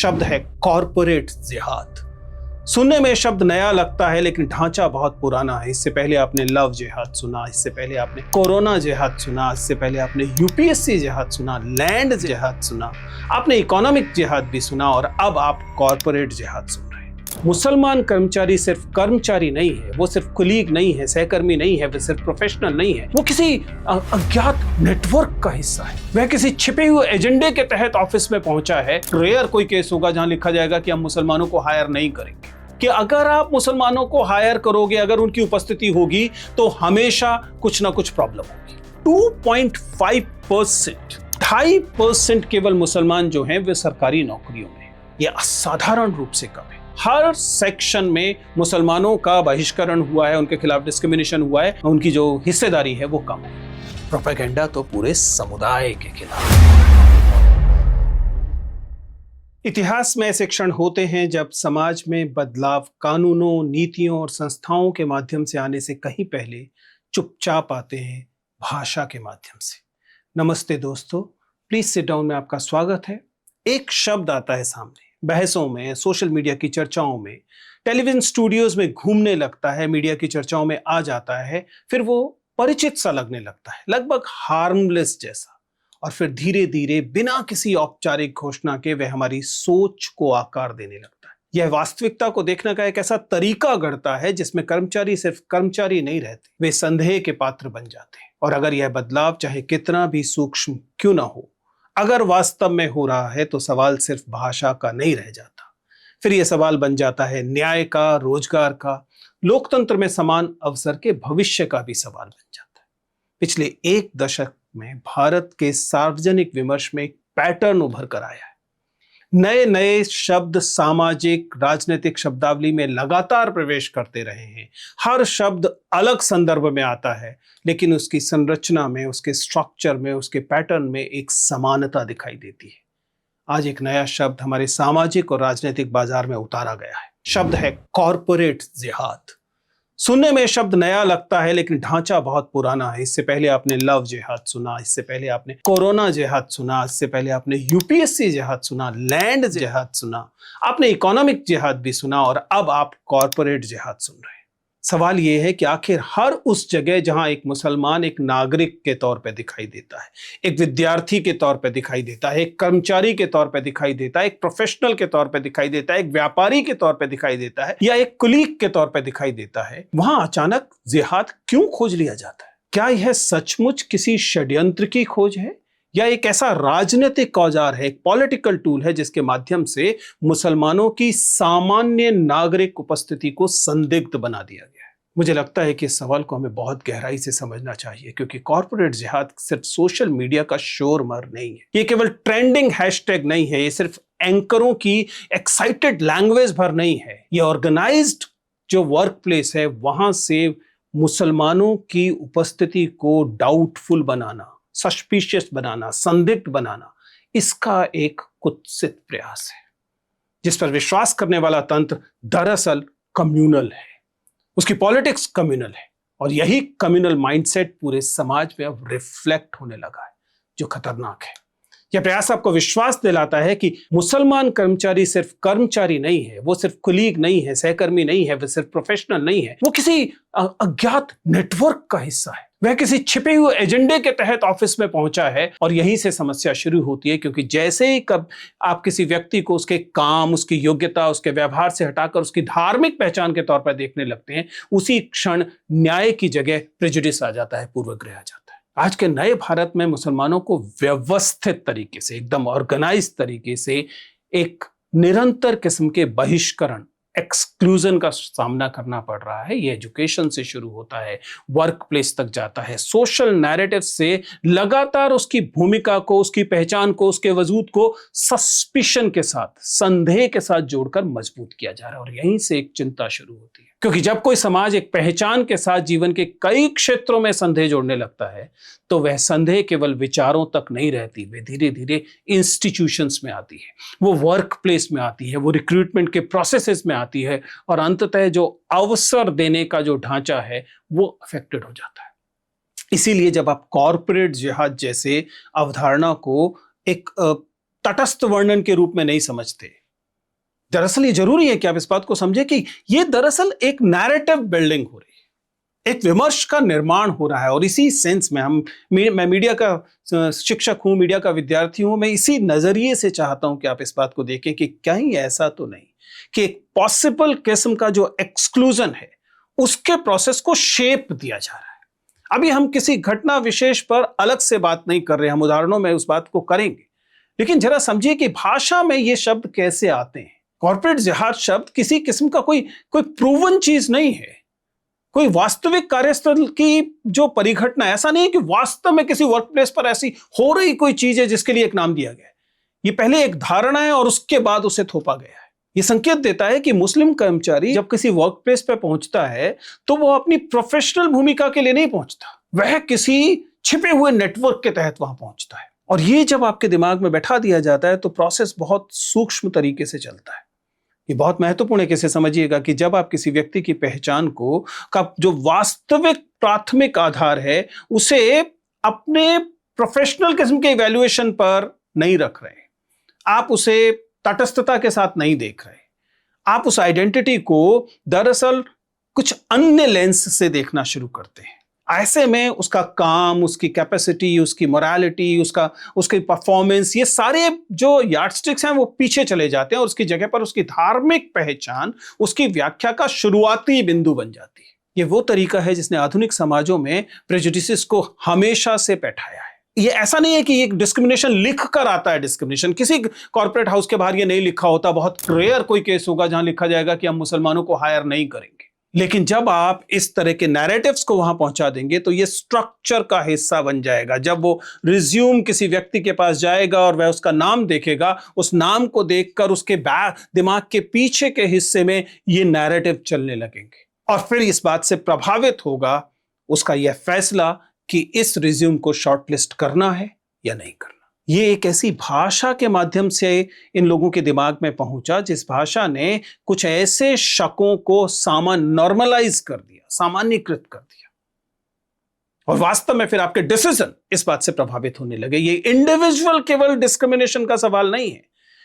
शब्द है कॉरपोरेट जिहाद। सुनने में शब्द नया लगता है लेकिन ढांचा बहुत पुराना है। इससे पहले आपने लव जिहाद सुना, इससे पहले आपने कोरोना जिहाद सुना, इससे पहले आपने यूपीएससी जिहाद सुना, लैंड जिहाद सुना, आपने इकोनॉमिक जिहाद भी सुना और अब आप कॉरपोरेट जिहाद सुन रहे हैं। मुसलमान कर्मचारी सिर्फ कर्मचारी नहीं है, वो सिर्फ कुलीग नहीं है, सहकर्मी नहीं है, वो सिर्फ प्रोफेशनल नहीं है, वो किसी अज्ञात नेटवर्क का हिस्सा है। वह किसी छिपे हुए एजेंडे के तहत ऑफिस में पहुंचा है। रेयर कोई केस होगा जहां लिखा जाएगा कि हम मुसलमानों को हायर नहीं करेंगे, कि अगर आप मुसलमानों को हायर करोगे, अगर उनकी उपस्थिति होगी तो हमेशा कुछ ना कुछ प्रॉब्लम होगी। 2.5%, 2.5% केवल मुसलमान जो हैं वे सरकारी नौकरियों में, यह असाधारण रूप से कम है। हर सेक्शन में मुसलमानों का बहिष्करण हुआ है, उनके खिलाफ डिस्क्रिमिनेशन हुआ है, उनकी जो हिस्सेदारी है वो कम है। प्रोपेगेंडा तो पूरे समुदाय के खिलाफ। इतिहास में ऐसे क्षण होते हैं जब समाज में बदलाव कानूनों, नीतियों और संस्थाओं के माध्यम से आने से कहीं पहले चुपचाप आते हैं भाषा के माध्यम से। नमस्ते दोस्तों, प्लीज सिट डाउन में आपका स्वागत है। एक शब्द आता है सामने, बहसों में, सोशल मीडिया की चर्चाओं में, टेलीविजन स्टूडियोज में घूमने लगता है, मीडिया की चर्चाओं में आ जाता है, फिर वो परिचित सा लगने लगता है, लगभग हार्मलेस जैसा, और फिर धीरे धीरे बिना किसी औपचारिक घोषणा के वह हमारी सोच को आकार देने लगता है। यह वास्तविकता को देखने का एक ऐसा तरीका गढ़ता है जिसमें कर्मचारी सिर्फ कर्मचारी नहीं रहते, वे संदेह के पात्र बन जाते हैं। और अगर यह बदलाव चाहे कितना भी सूक्ष्म क्यों ना हो, अगर वास्तव में हो रहा है तो सवाल सिर्फ भाषा का नहीं रह जाता, फिर यह सवाल बन जाता है न्याय का, रोजगार का, लोकतंत्र में समान अवसर के भविष्य का भी सवाल बन जाता है। पिछले एक दशक में भारत के सार्वजनिक विमर्श में एक पैटर्न उभर कर आया है। नए नए शब्द सामाजिक राजनीतिक शब्दावली में लगातार प्रवेश करते रहे हैं। हर शब्द अलग संदर्भ में आता है, लेकिन उसकी संरचना में, उसके स्ट्रक्चर में, उसके पैटर्न में एक समानता दिखाई देती है। आज एक नया शब्द हमारे सामाजिक और राजनीतिक बाजार में उतारा गया है। शब्द है कॉरपोरेट जिहाद। सुनने में शब्द नया लगता है लेकिन ढांचा बहुत पुराना है। इससे पहले आपने लव जिहाद सुना, इससे पहले आपने कोरोना जिहाद सुना, इससे पहले आपने यूपीएससी जिहाद सुना, लैंड जिहाद सुना, आपने इकोनॉमिक जिहाद भी सुना और अब आप कॉरपोरेट जिहाद सुन रहे हैं। सवाल यह है कि आखिर हर उस जगह जहां एक मुसलमान एक नागरिक के तौर पर दिखाई देता है, एक विद्यार्थी के तौर पर दिखाई देता है, एक कर्मचारी के तौर पर दिखाई देता है, एक प्रोफेशनल के तौर पर दिखाई देता है, एक व्यापारी के तौर पर दिखाई देता है या एक कुलीग के तौर पर दिखाई देता है, वहां अचानक जिहाद क्यों खोज लिया जाता है? क्या यह सचमुच किसी षड्यंत्र की खोज है या एक ऐसा राजनीतिक औजार है, एक पॉलिटिकल टूल है जिसके माध्यम से मुसलमानों की सामान्य नागरिक उपस्थिति को संदिग्ध बना दिया गया है? मुझे लगता है कि इस सवाल को हमें बहुत गहराई से समझना चाहिए, क्योंकि कॉर्पोरेट जिहाद सिर्फ सोशल मीडिया का शोरमर नहीं है, ये केवल ट्रेंडिंग हैशटैग नहीं है, ये सिर्फ एंकरों की एक्साइटेड लैंग्वेज भर नहीं है, ये ऑर्गेनाइज्ड जो वर्क प्लेस है वहां से मुसलमानों की उपस्थिति को डाउटफुल बनाना, सस्पिशियस बनाना, संदिग्ध बनाना, इसका एक कुत्सित प्रयास है, जिस पर विश्वास करने वाला तंत्र दरअसल कम्युनल है, उसकी पॉलिटिक्स कम्युनल है, और यही कम्युनल माइंडसेट पूरे समाज में अब रिफ्लेक्ट होने लगा है, जो खतरनाक है। यह प्रयास आपको विश्वास दिलाता है कि मुसलमान कर्मचारी सिर्फ कर्मचारी नहीं है, वो सिर्फ कुलीग नहीं है, सहकर्मी नहीं है, वो सिर्फ प्रोफेशनल नहीं है, वो किसी अज्ञात नेटवर्क का हिस्सा है, वह किसी छिपे हुए एजेंडे के तहत ऑफिस में पहुंचा है। और यहीं से समस्या शुरू होती है, क्योंकि जैसे ही कब आप किसी व्यक्ति को उसके काम, उसकी योग्यता, उसके व्यवहार से हटाकर उसकी धार्मिक पहचान के तौर पर देखने लगते हैं, उसी क्षण न्याय की जगह प्रेजुडिस आ जाता है, पूर्वग्रह आ जाता है। आज के नए भारत में मुसलमानों को व्यवस्थित तरीके से, एकदम ऑर्गेनाइज तरीके से एक निरंतर किस्म के बहिष्करण, एक्सक्लूजन का सामना करना पड़ रहा है। ये एजुकेशन से शुरू होता है, वर्क प्लेस तक जाता है, सोशल नैरेटिव से लगातार उसकी भूमिका को, उसकी पहचान को, उसके वजूद को सस्पिशन के साथ, संदेह के साथ जोड़कर मजबूत किया जा रहा है। और यहीं से एक चिंता शुरू होती है, क्योंकि जब कोई समाज एक पहचान के साथ जीवन के कई क्षेत्रों में संदेह जोड़ने लगता है, तो वह संदेह केवल विचारों तक नहीं रहती, वे धीरे धीरे इंस्टीट्यूशंस में आती है, वो वर्क प्लेस में आती है, वो रिक्रूटमेंट के प्रोसेसेस में आती है, और अंततः जो अवसर देने का जो ढांचा है वो अफेक्टेड हो जाता है। इसीलिए जब आप कॉर्पोरेट जिहाद जैसे अवधारणा को एक तटस्थ वर्णन के रूप में नहीं समझते, दरअसल ये जरूरी है कि आप इस बात को समझें कि ये दरअसल एक नैरेटिव बिल्डिंग हो रही है, एक विमर्श का निर्माण हो रहा है। और इसी सेंस में मैं मीडिया का शिक्षक हूं, मीडिया का विद्यार्थी हूं, मैं इसी नजरिए से चाहता हूं कि आप इस बात को देखें कि कहीं ऐसा तो नहीं कि एक पॉसिबल किस्म का जो एक्सक्लूजन है उसके प्रोसेस को शेप दिया जा रहा है। अभी हम किसी घटना विशेष पर अलग से बात नहीं कर रहे, हम उदाहरणों में उस बात को करेंगे, लेकिन जरा समझिए कि भाषा में ये शब्द कैसे आते हैं। कॉर्पोरेट जिहाद शब्द किसी किस्म का कोई प्रूवन चीज नहीं है, कोई वास्तविक कार्यस्थल की जो परिघटना, ऐसा नहीं है कि वास्तव में किसी वर्क प्लेस पर ऐसी हो रही कोई चीज है जिसके लिए एक नाम दिया गया है। ये पहले एक धारणा है और उसके बाद उसे थोपा गया है। ये संकेत देता है कि मुस्लिम कर्मचारी जब किसी वर्क प्लेस पर पहुंचता है तो वो अपनी प्रोफेशनल भूमिका के लिए नहीं पहुंचता, वह किसी छिपे हुए नेटवर्क के तहत वहां पहुंचता है। और ये जब आपके दिमाग में बैठा दिया जाता है तो प्रोसेस बहुत सूक्ष्म तरीके से चलता है। ये बहुत महत्वपूर्ण है कि इसे समझिएगा कि जब आप किसी व्यक्ति की पहचान को का जो वास्तविक प्राथमिक आधार है उसे अपने प्रोफेशनल किस्म के इवैल्यूएशन पर नहीं रख रहे, आप उसे तटस्थता के साथ नहीं देख रहे, आप उस आइडेंटिटी को दरअसल कुछ अन्य लेंस से देखना शुरू करते हैं। ऐसे में उसका काम, उसकी कैपेसिटी, उसकी मोरालिटी, उसकी परफॉर्मेंस, ये सारे जो यार्डस्टिक्स हैं वो पीछे चले जाते हैं और उसकी जगह पर उसकी धार्मिक पहचान उसकी व्याख्या का शुरुआती बिंदु बन जाती है। ये वो तरीका है जिसने आधुनिक समाजों में प्रेजुडिसेस को हमेशा से बैठाया है। ये ऐसा नहीं है कि एक डिस्क्रिमिनेशन लिख कर आता है। डिस्क्रिमिनेशन किसी कॉर्पोरेट हाउस के बाहर ये नहीं लिखा होता, बहुत रेयर कोई केस होगा जहां लिखा जाएगा कि हम मुसलमानों को हायर नहीं करेंगे। लेकिन जब आप इस तरह के नैरेटिव्स को वहां पहुंचा देंगे तो ये स्ट्रक्चर का हिस्सा बन जाएगा। जब वो रिज्यूम किसी व्यक्ति के पास जाएगा और वह उसका नाम देखेगा, उस नाम को देखकर उसके दिमाग के पीछे के हिस्से में ये नैरेटिव चलने लगेंगे और फिर इस बात से प्रभावित होगा उसका यह फैसला कि इस रिज्यूम को शॉर्टलिस्ट करना है या नहीं करना। ये एक ऐसी भाषा के माध्यम से इन लोगों के दिमाग में पहुंचा जिस भाषा ने कुछ ऐसे शकों को नॉर्मलाइज कर दिया, सामान्यीकृत कर दिया, और वास्तव में फिर आपके डिसीजन इस बात से प्रभावित होने लगे। ये इंडिविजुअल केवल डिस्क्रिमिनेशन का सवाल नहीं है।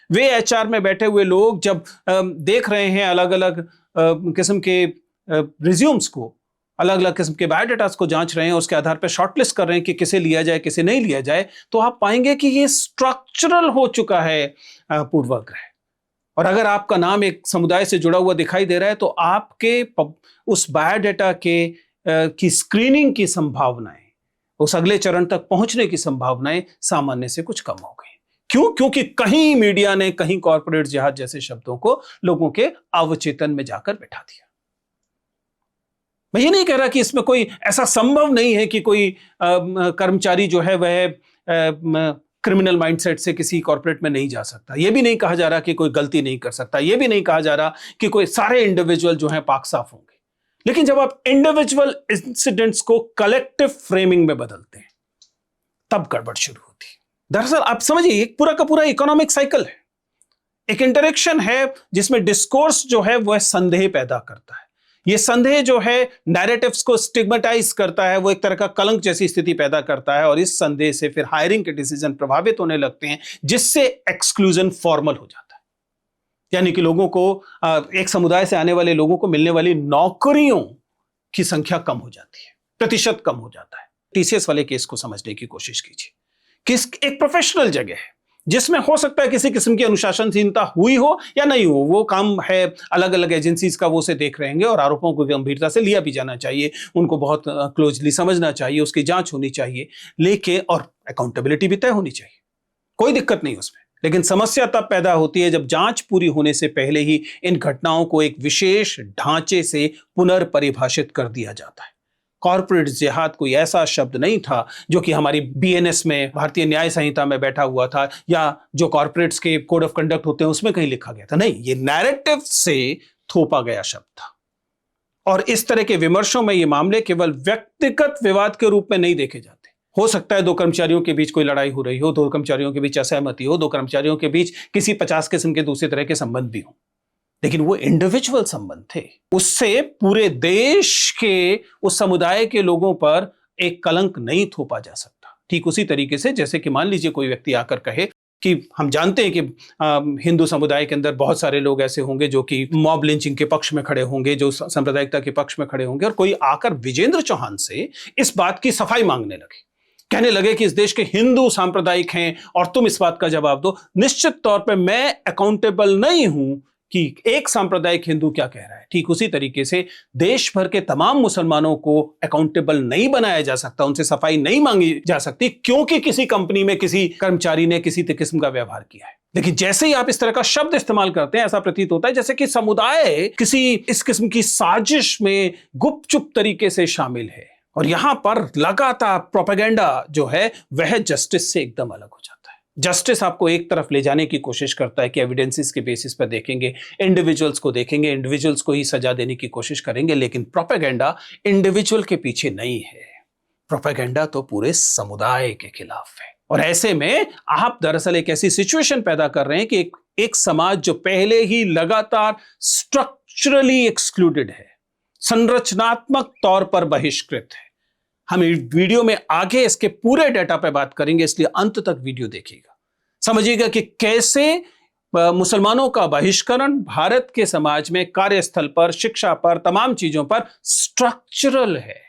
वे एचआर में बैठे हुए लोग जब देख रहे हैं अलग अलग किस्म के रिज्यूम्स को, अलग अलग किस्म के बायोडाटास को जांच रहे हैं, उसके आधार पर शॉर्टलिस्ट कर रहे हैं कि किसे लिया जाए किसे नहीं लिया जाए, तो आप पाएंगे कि ये स्ट्रक्चरल हो चुका है पूर्वाग्रह। और अगर आपका नाम एक समुदाय से जुड़ा हुआ दिखाई दे रहा है तो आपके उस बायोडाटा की स्क्रीनिंग की संभावनाएं, उस अगले चरण तक पहुंचने की संभावनाएं सामान्य से कुछ कम हो गई। क्यों? क्योंकि कहीं मीडिया ने, कहीं कॉर्पोरेट जिहाद जैसे शब्दों को लोगों के अवचेतन में जाकर बैठा दिया। मैं ये नहीं कह रहा कि इसमें कोई ऐसा संभव नहीं है कि कोई कर्मचारी जो है वह क्रिमिनल माइंडसेट से किसी कॉर्पोरेट में नहीं जा सकता। यह भी नहीं कहा जा रहा कि कोई गलती नहीं कर सकता। यह भी नहीं कहा जा रहा कि कोई सारे इंडिविजुअल जो हैं पाक साफ होंगे। लेकिन जब आप इंडिविजुअल इंसिडेंट्स को कलेक्टिव फ्रेमिंग में बदलते हैं तब गड़बड़ शुरू होती है। दरअसल आप समझिए एक पूरा का पूरा इकोनॉमिक साइकिल है, एक इंटरेक्शन है जिसमें डिस्कोर्स जो है वह संदेह पैदा करता है। ये संदेह जो है नैरेटिव्स को स्टिग्मेटाइज करता है, वो एक तरह का कलंक जैसी स्थिति पैदा करता है और इस संदेह से फिर हायरिंग के डिसीजन प्रभावित होने लगते हैं, जिससे एक्सक्लूजन फॉर्मल हो जाता है। यानी कि लोगों को, एक समुदाय से आने वाले लोगों को मिलने वाली नौकरियों की संख्या कम हो जाती है, प्रतिशत कम हो जाता है। टीसीएस वाले केस को समझने की कोशिश कीजिए कि एक प्रोफेशनल जगह है जिसमें हो सकता है किसी किस्म की अनुशासनहीनता हुई हो या नहीं हो, वो काम है अलग अलग एजेंसीज का, वो उसे देख रहेंगे और आरोपों को गंभीरता से लिया भी जाना चाहिए, उनको बहुत क्लोजली समझना चाहिए, उसकी जांच होनी चाहिए, लेकिन और अकाउंटेबिलिटी भी तय होनी चाहिए, कोई दिक्कत नहीं उसमें। लेकिन समस्या तब पैदा होती है जब जांच पूरी होने से पहले ही इन घटनाओं को एक विशेष ढांचे से पुनर्परिभाषित कर दिया जाता है। कॉर्पोरेट जिहाद कोई ऐसा शब्द नहीं था जो कि हमारी बीएनएस में, भारतीय न्याय संहिता में बैठा हुआ था, या जो कॉर्पोरेट्स के कोड ऑफ कंडक्ट होते हैं उसमें कहीं लिखा गया था। नहीं, ये नैरेटिव से थोपा गया शब्द था। और इस तरह के विमर्शों में ये मामले केवल व्यक्तिगत विवाद के रूप में नहीं देखे जाते। हो सकता है दो कर्मचारियों के बीच कोई लड़ाई हो रही हो, दो कर्मचारियों के बीच असहमति हो, दो कर्मचारियों के बीच किसी 50 किस्म के दूसरे तरह के संबंध भी हो, लेकिन वो इंडिविजुअल संबंध थे। उससे पूरे देश के, उस समुदाय के लोगों पर एक कलंक नहीं थोपा जा सकता। ठीक उसी तरीके से जैसे कि मान लीजिए कोई व्यक्ति आकर कहे कि हम जानते हैं कि हिंदू समुदाय के अंदर बहुत सारे लोग ऐसे होंगे जो कि मॉब लिंचिंग के पक्ष में खड़े होंगे, जो सांप्रदायिकता के पक्ष में खड़े होंगे, और कोई आकर विजेंद्र चौहान से इस बात की सफाई मांगने लगे, कहने लगे कि इस देश के हिंदू सांप्रदायिक हैं और तुम इस बात का जवाब दो। निश्चित तौर पे मैं अकाउंटेबल नहीं हूं कि एक सांप्रदायिक हिंदू क्या कह रहा है। ठीक उसी तरीके से देश भर के तमाम मुसलमानों को अकाउंटेबल नहीं बनाया जा सकता, उनसे सफाई नहीं मांगी जा सकती क्योंकि किसी कंपनी में किसी कर्मचारी ने किसी किस्म का व्यवहार किया है। लेकिन जैसे ही आप इस तरह का शब्द इस्तेमाल करते हैं, ऐसा प्रतीत होता है जैसे कि समुदाय किसी इस किस्म की साजिश में गुपचुप तरीके से शामिल है, और यहां पर लगातार प्रोपेगेंडा जो है वह जस्टिस से एकदम अलग हो जाता है। जस्टिस आपको एक तरफ ले जाने की कोशिश करता है कि एविडेंसेस के बेसिस पर देखेंगे, इंडिविजुअल्स को देखेंगे, इंडिविजुअल्स को ही सजा देने की कोशिश करेंगे, लेकिन प्रोपेगेंडा इंडिविजुअल के पीछे नहीं है, प्रोपेगेंडा तो पूरे समुदाय के खिलाफ है। और ऐसे में आप दरअसल एक ऐसी सिचुएशन पैदा कर रहे हैं कि एक समाज जो पहले ही लगातार स्ट्रक्चरली एक्सक्लूडेड है, संरचनात्मक तौर पर बहिष्कृत है। हम वीडियो में आगे इसके पूरे डेटा पे बात करेंगे, इसलिए अंत तक वीडियो देखिएगा, समझिएगा कि कैसे मुसलमानों का बहिष्करण भारत के समाज में कार्यस्थल पर, शिक्षा पर, तमाम चीजों पर स्ट्रक्चरल है।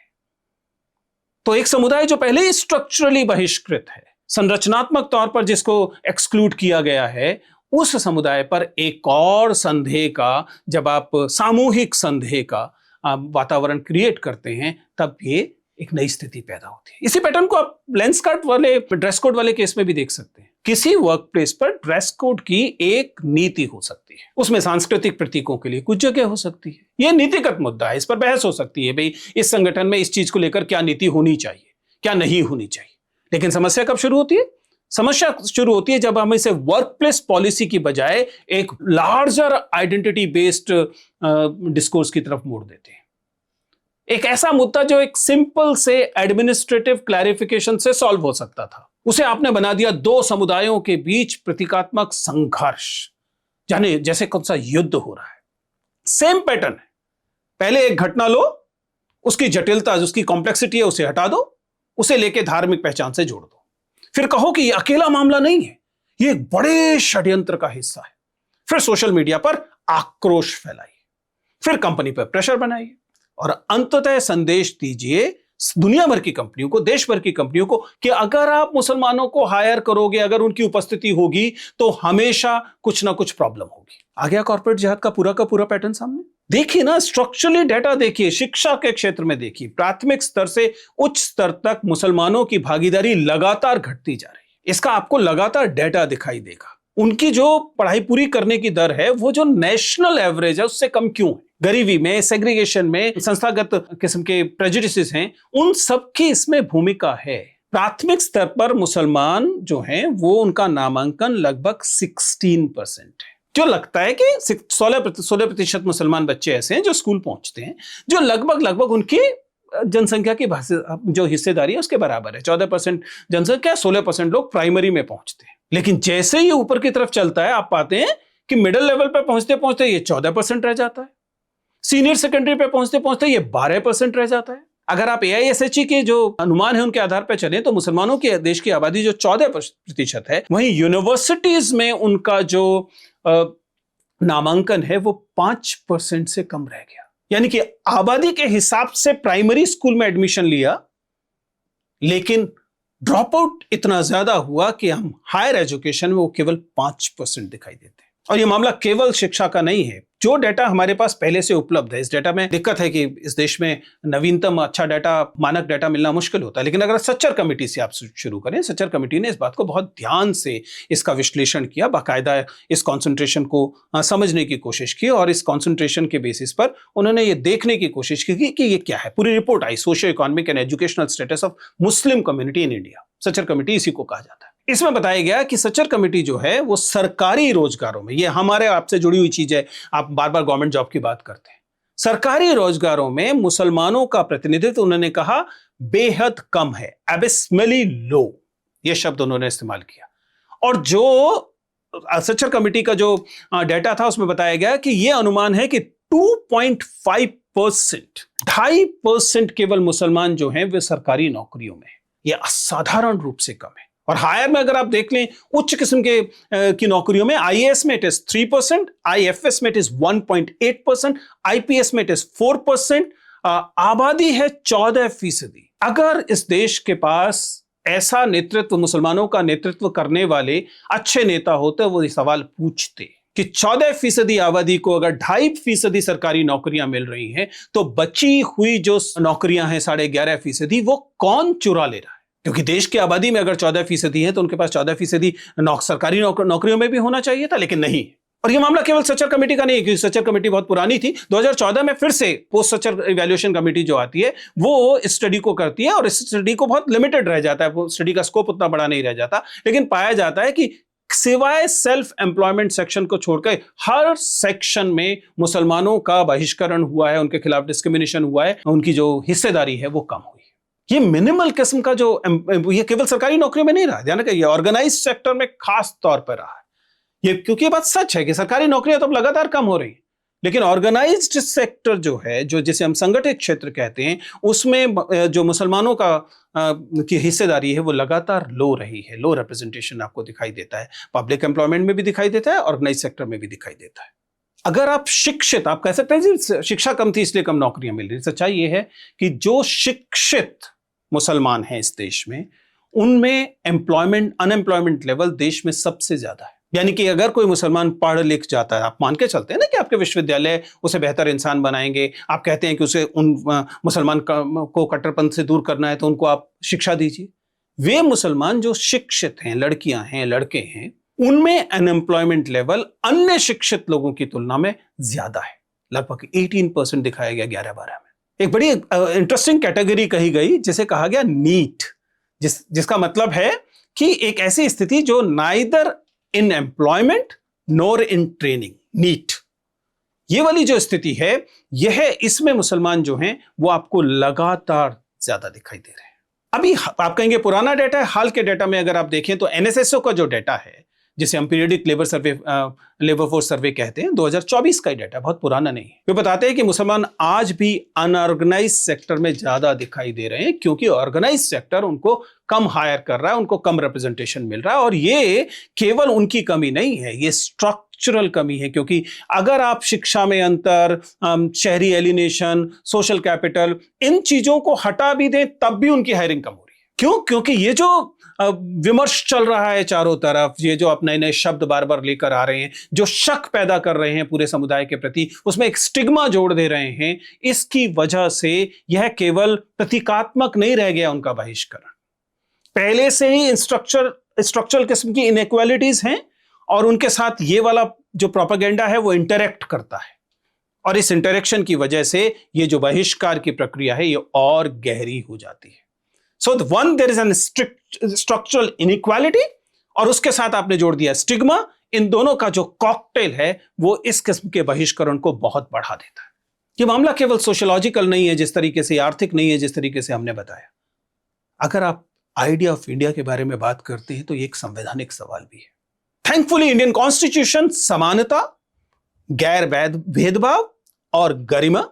तो एक समुदाय जो पहले ही स्ट्रक्चरली बहिष्कृत है, संरचनात्मक तौर पर जिसको एक्सक्लूड किया गया है, उस समुदाय पर एक और संदेह का, जब आप सामूहिक संदेह का वातावरण क्रिएट करते हैं, तब ये एक नई स्थिति पैदा होती है। इसी पैटर्न को आप लेंस कट वाले, ड्रेस कोड वाले केस में भी देख सकते हैं। किसी वर्क प्लेस पर ड्रेस कोड की एक नीति हो सकती है, उसमें सांस्कृतिक प्रतीकों के लिए कुछ जगह हो सकती है, यह नीतिगत मुद्दा है, इस पर बहस हो सकती है, भाई इस संगठन में इस चीज को लेकर क्या नीति होनी चाहिए, क्या नहीं होनी चाहिए। लेकिन समस्या कब शुरू होती है? समस्या शुरू होती है जब हम इसे वर्क प्लेस पॉलिसी की बजाय एक लार्जर आइडेंटिटी बेस्ड डिस्कोर्स की तरफ मोड़ देते हैं। एक ऐसा मुद्दा जो एक सिंपल से एडमिनिस्ट्रेटिव क्लैरिफिकेशन से सॉल्व हो सकता था, उसे आपने बना दिया दो समुदायों के बीच प्रतीकात्मक संघर्ष, जाने जैसे कौन सा युद्ध हो रहा है। सेम पैटर्न है, पहले एक घटना लो, उसकी जटिलता, उसकी कॉम्प्लेक्सिटी है, उसे हटा दो, उसे लेके धार्मिक पहचान से जोड़ दो, फिर कहो कि यह अकेला मामला नहीं है, यह एक बड़े षड्यंत्र का हिस्सा है, फिर सोशल मीडिया पर आक्रोश फैलाइए, फिर कंपनी पर प्रेशर बनाइए, और अंततः संदेश दीजिए दुनिया भर की कंपनियों को, देश भर की कंपनियों को, कि अगर आप मुसलमानों को हायर करोगे, अगर उनकी उपस्थिति होगी, तो हमेशा कुछ ना कुछ प्रॉब्लम होगी। आ गया कॉर्पोरेट जिहाद का पूरा पैटर्न सामने। देखिए ना, स्ट्रक्चरली डेटा देखिए, शिक्षा के क्षेत्र में देखिए, प्राथमिक स्तर से उच्च स्तर तक मुसलमानों की भागीदारी लगातार घटती जा रही है। इसका आपको लगातार डेटा दिखाई देगा। उनकी जो पढ़ाई पूरी करने की दर है, वो जो नेशनल एवरेज है उससे कम क्यों है? गरीबी में, सेग्रीगेशन में, संस्थागत किस्म के प्रेजुडिसेस हैं, उन सब की इसमें भूमिका है। प्राथमिक स्तर पर मुसलमान जो हैं, वो उनका नामांकन लगभग 16% है। जो लगता है कि 16% मुसलमान बच्चे ऐसे हैं जो स्कूल पहुंचते हैं, जो लगभग उनकी जनसंख्या की जो हिस्सेदारी है उसके बराबर है। 14% जनसंख्या, 16% लोग प्राइमरी में पहुंचते हैं। लेकिन जैसे ही ऊपर की तरफ चलता है, आप पाते हैं कि मिडिल लेवल पर पहुंचते पहुंचते ये 14% रह जाता है, सीनियर सेकेंडरी पे पहुंचते पहुंचते ये 12% रह जाता है। अगर आप AISHE के जो अनुमान है उनके आधार पर चलें, तो मुसलमानों की देश की आबादी जो 14% है, वहीं यूनिवर्सिटीज में उनका जो नामांकन है वो 5% से कम रह गया। यानी कि आबादी के हिसाब से प्राइमरी स्कूल में एडमिशन लिया, लेकिन ड्रॉप आउट इतना ज्यादा हुआ कि हम हायर एजुकेशन में वो केवल 5% दिखाई देते हैं। और ये मामला केवल शिक्षा का नहीं है। जो डेटा हमारे पास पहले से उपलब्ध है, इस डेटा में दिक्कत है कि इस देश में नवीनतम अच्छा डेटा, मानक डेटा मिलना मुश्किल होता है। लेकिन अगर सच्चर कमेटी से आप शुरू करें, सच्चर कमेटी ने इस बात को बहुत ध्यान से इसका विश्लेषण किया, बाकायदा इस कॉन्सेंट्रेशन को समझने की कोशिश की, और इस कॉन्सेंट्रेशन के बेसिस पर उन्होंने ये देखने की कोशिश की कि ये क्या है। पूरी report I, socio economic and educational status of Muslim community in India. Sachar committee इसी को कहा जाता है। इसमें बताया गया कि सच्चर कमेटी जो है वो सरकारी रोजगारों में, ये हमारे आपसे जुड़ी हुई चीज है, आप बार बार गवर्नमेंट जॉब की बात करते हैं, सरकारी रोजगारों में मुसलमानों का प्रतिनिधित्व उन्होंने कहा बेहद कम है, एबिस्मली लो, ये शब्द उन्होंने इस्तेमाल किया। और जो सच्चर कमेटी का जो डेटा था उसमें बताया गया कि यह अनुमान है कि 2.5%, 2.5% केवल मुसलमान जो हैं वे सरकारी नौकरियों में, यह असाधारण रूप से कम है। और हायर में अगर आप देख लें उच्च किस्म के की नौकरियों में आईएएस में इट इज 3%, आईएफएस में इट इज 1.8%, आईपीएस में इट इज 4%, आबादी है 14%। अगर इस देश के पास ऐसा नेतृत्व, मुसलमानों का नेतृत्व करने वाले अच्छे नेता होते, वो ये सवाल पूछते कि 14% आबादी को अगर 2.5% सरकारी नौकरियां मिल रही हैं, तो बची हुई जो नौकरियां हैं 11.5%, वो कौन चुरा ले रहा है? क्योंकि देश की आबादी में अगर 14% है तो उनके पास 14% सरकारी नौकरियों में भी होना चाहिए था, लेकिन नहीं। और यह मामला केवल सचर कमेटी का नहीं है, क्योंकि सचर कमेटी बहुत पुरानी थी। 2014 में फिर से पोस्ट सचर इवैल्यूएशन कमेटी जो आती है वो इस स्टडी को करती है, और इस स्टडी को बहुत लिमिटेड रह जाता है, वो स्टडी का स्कोप उतना बड़ा नहीं रह जाता, लेकिन पाया जाता है कि सिवाय सेल्फ एम्प्लॉयमेंट सेक्शन को छोड़कर हर सेक्शन में मुसलमानों का बहिष्करण हुआ है, उनके खिलाफ डिस्क्रिमिनेशन हुआ है, उनकी जो हिस्सेदारी है वो कम हुई। ये मिनिमल किस्म का जो, ये केवल सरकारी नौकरियों में नहीं रहा, ध्यान रखिए, ऑर्गेनाइज सेक्टर में खास तौर पर रहा है ये, क्योंकि ये बात सच है कि सरकारी नौकरियां तो अब लगातार कम हो रही हैं, लेकिन ऑर्गेनाइज्ड सेक्टर जो है, जो जिसे हम संगठित क्षेत्र कहते हैं, उसमें जो मुसलमानों का की हिस्सेदारी है वो लगातार लो रही है। लो रिप्रेजेंटेशन आपको दिखाई देता है, पब्लिक एम्प्लॉयमेंट में भी दिखाई देता है, ऑर्गेनाइज सेक्टर में भी दिखाई देता है। अगर आप शिक्षित, आप कह सकते हैं जी शिक्षा कम थी इसलिए कम नौकरियां मिल रही, सच्चाई ये है कि जो शिक्षित मुसलमान हैं इस देश में, उनमें अनएम्प्लॉयमेंट लेवल देश में सबसे ज्यादा है। यानी कि अगर कोई मुसलमान पढ़ लिख जाता है, आप मान के चलते हैं ना कि आपके विश्वविद्यालय उसे बेहतर इंसान बनाएंगे, आप कहते हैं कि उसे उन मुसलमान को कट्टरपंथ से दूर करना है, तो उनको आप शिक्षा दीजिए। वे मुसलमान जो शिक्षित हैं, लड़कियां हैं, लड़के हैं, उनमें अनएम्प्लॉयमेंट लेवल अन्य शिक्षित लोगों की तुलना में ज्यादा है, लगभग 18% दिखाया गया 11-12 में। एक बड़ी इंटरेस्टिंग कैटेगरी कही गई जिसे कहा गया नीट, जिसका मतलब है कि एक ऐसी स्थिति जो neither in employment nor in training, NEET. ये वाली जो स्थिति है, यह इसमें मुसलमान जो हैं वो आपको लगातार ज्यादा दिखाई दे रहे हैं। अभी आप कहेंगे पुराना डेटा है, हाल के डेटा में अगर आप देखें तो एनएसएसओ का जो डेटा है, जिसे हम पीरियडिक लेबर फोर्स सर्वे कहते हैं, 2024 का ही डेटा, बहुत पुराना नहीं है। वे बताते हैं कि मुसलमान आज भी अनऑर्गेनाइज सेक्टर में ज्यादा दिखाई दे रहे हैं, क्योंकि ऑर्गेनाइज सेक्टर उनको कम हायर कर रहा है, उनको कम रिप्रेजेंटेशन मिल रहा है। और ये केवल उनकी कमी नहीं है, ये स्ट्रक्चरल कमी है, क्योंकि अगर आप शिक्षा में अंतर, शहरी एलिनेशन, सोशल कैपिटल, इन चीजों को हटा भी दें तब भी उनकी हायरिंग कम हो रही है। क्यों? क्योंकि ये जो विमर्श चल रहा है चारों तरफ, ये जो आप नए नए शब्द बार बार लेकर आ रहे हैं, जो शक पैदा कर रहे हैं पूरे समुदाय के प्रति, उसमें एक स्टिग्मा जोड़ दे रहे हैं, इसकी वजह से यह केवल प्रतीकात्मक नहीं रह गया उनका बहिष्करण। पहले से ही स्ट्रक्चरल किस्म की इनइक्वालिटीज हैं, और उनके साथ ये वाला जो प्रोपेगेंडा है वो इंटरेक्ट करता है, और इस इंटरेक्शन की वजह से ये जो बहिष्कार की प्रक्रिया है ये और गहरी हो जाती है। So one, there is an structural inequality, और उसके साथ आपने जोड़ दिया स्टिग्मा। इन दोनों का जो कॉकटेल है वो इस किस्म के बहिष्करण को बहुत बढ़ा देता है। ये मामला केवल सोशियोलॉजिकल नहीं है जिस तरीके से, आर्थिक नहीं है जिस तरीके से हमने बताया। अगर आप आइडिया ऑफ इंडिया के बारे में बात करते हैं तो ये एक संवैधानिक सवाल भी है। थैंकफुली इंडियन कॉन्स्टिट्यूशन समानता, गैर भेदभाव और गरिमा,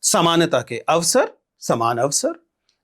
समानता के अवसर, समान अवसर,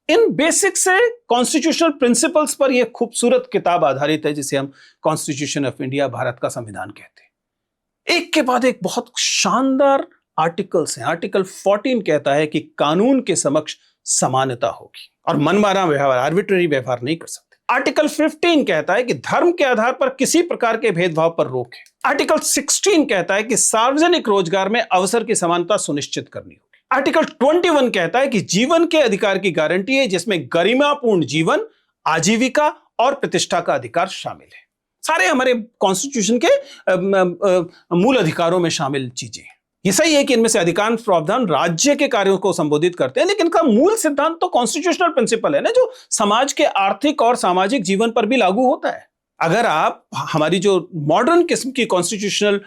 इन बेसिक से कॉन्स्टिट्यूशनल प्रिंसिपल्स पर यह खूबसूरत किताब आधारित है जिसे हम कॉन्स्टिट्यूशन ऑफ इंडिया, भारत का संविधान कहते हैं। एक के बाद एक बहुत शानदार आर्टिकल्स हैं। आर्टिकल 14 कहता है कि कानून के समक्ष समानता होगी और मनमाना व्यवहार, आर्बिट्ररी व्यवहार नहीं कर सकते। आर्टिकल 15 कहता है कि धर्म के आधार पर किसी प्रकार के भेदभाव पर रोक है। आर्टिकल 16 कहता है कि सार्वजनिक रोजगार में अवसर की समानता सुनिश्चित करनी होगी। आर्टिकल 21 कहता है कि जीवन के अधिकार की गारंटी है, जिसमें गरिमापूर्ण जीवन, आजीविका और प्रतिष्ठा का अधिकार शामिल है। सारे हमारे कॉन्स्टिट्यूशन के मूल अधिकारों में शामिल चीजें हैं। ये सही है कि इनमें से अधिकांश प्रावधान राज्य के कार्यों को संबोधित करते हैं, लेकिन इनका मूल सिद्धांत तो कॉन्स्टिट्यूशनल प्रिंसिपल है ना, जो समाज के आर्थिक और सामाजिक जीवन पर भी लागू होता है। अगर आप हमारी जो मॉडर्न किस्म की कॉन्स्टिट्यूशनल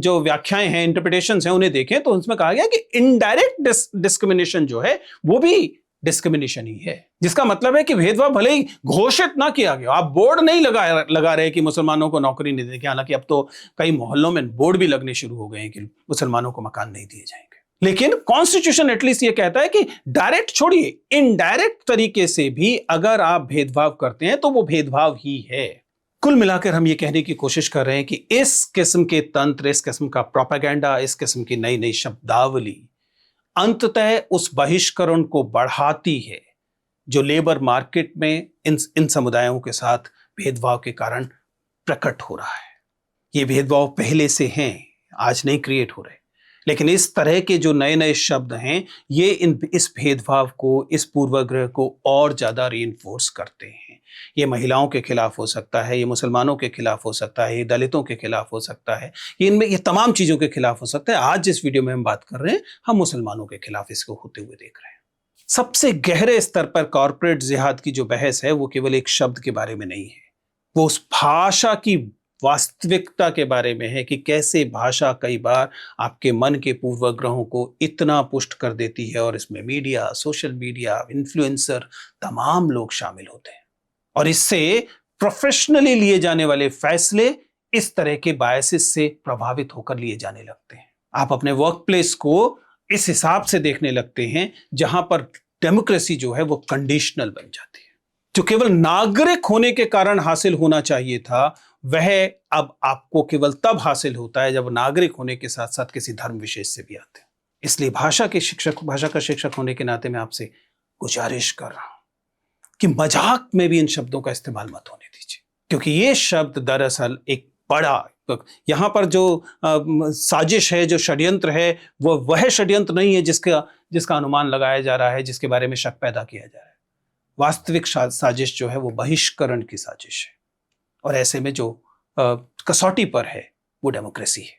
जो व्याख्याएं हैं, इंटरप्रिटेशंस हैं, उन्हें देखें तो उसमें कहा गया कि इनडायरेक्ट डिस्क्रिमिनेशन जो है वो भी डिस्क्रिमिनेशन ही है, जिसका मतलब है कि भेदभाव भले ही घोषित ना किया गया, आप बोर्ड नहीं लगा रहे कि मुसलमानों को नौकरी नहीं देंगे। हालांकि अब तो कई मोहल्लों में बोर्ड भी लगने शुरू हो गए हैं कि मुसलमानों को मकान नहीं दिए जाएंगे। लेकिन कॉन्स्टिट्यूशन एटलीस्ट ये कहता है कि डायरेक्ट छोड़िए, इनडायरेक्ट तरीके से भी अगर आप भेदभाव करते हैं तो वो भेदभाव ही है। कुल मिलाकर हम ये कहने की कोशिश कर रहे हैं कि इस किस्म के तंत्र, इस किस्म का प्रोपेगेंडा, इस किस्म की नई नई शब्दावली अंततः उस बहिष्करण को बढ़ाती है जो लेबर मार्केट में इन समुदायों के साथ भेदभाव के कारण प्रकट हो रहा है। ये भेदभाव पहले से हैं, आज नहीं क्रिएट हो रहे, लेकिन इस तरह के जो नए नए शब्द हैं ये इस भेदभाव को, इस पूर्वाग्रह को और ज्यादा रीइंफोर्स करते हैं। ये महिलाओं के खिलाफ हो सकता है, ये मुसलमानों के खिलाफ हो सकता है, ये दलितों के खिलाफ हो सकता है, ये तमाम चीजों के खिलाफ हो सकता है। आज जिस वीडियो में हम बात कर रहे हैं, हम मुसलमानों के खिलाफ इसको होते हुए देख रहे हैं। सबसे गहरे स्तर पर कॉर्पोरेट जिहाद की जो बहस है वो केवल एक शब्द के बारे में नहीं है, वो उस भाषा की वास्तविकता के बारे में है कि कैसे भाषा कई बार आपके मन के पूर्वाग्रहों को इतना पुष्ट कर देती है, और इसमें मीडिया, सोशल मीडिया, इन्फ्लुएंसर, तमाम लोग शामिल होते हैं, और इससे प्रोफेशनली लिए जाने वाले फैसले इस तरह के बायसेस से प्रभावित होकर लिए जाने लगते हैं। आप अपने वर्क प्लेस को इस हिसाब से देखने लगते हैं जहां पर डेमोक्रेसी जो है वो कंडीशनल बन जाती है। जो केवल नागरिक होने के कारण हासिल होना चाहिए था, वह अब आपको केवल तब हासिल होता है जब नागरिक होने के साथ साथ किसी धर्म विशेष से भी आते हैं। इसलिए भाषा का शिक्षक होने के नाते मैं आपसे गुजारिश कर रहा हूं कि मजाक में भी इन शब्दों का इस्तेमाल मत होने दीजिए, क्योंकि ये शब्द दरअसल एक बड़ा, यहां पर जो साजिश है, जो षड्यंत्र है, वह षड्यंत्र नहीं है जिसका अनुमान लगाया जा रहा है, जिसके बारे में शक पैदा किया जा रहा है। वास्तविक साजिश जो है वो बहिष्करण की साजिश है, और ऐसे में जो कसौटी पर है वो डेमोक्रेसी है।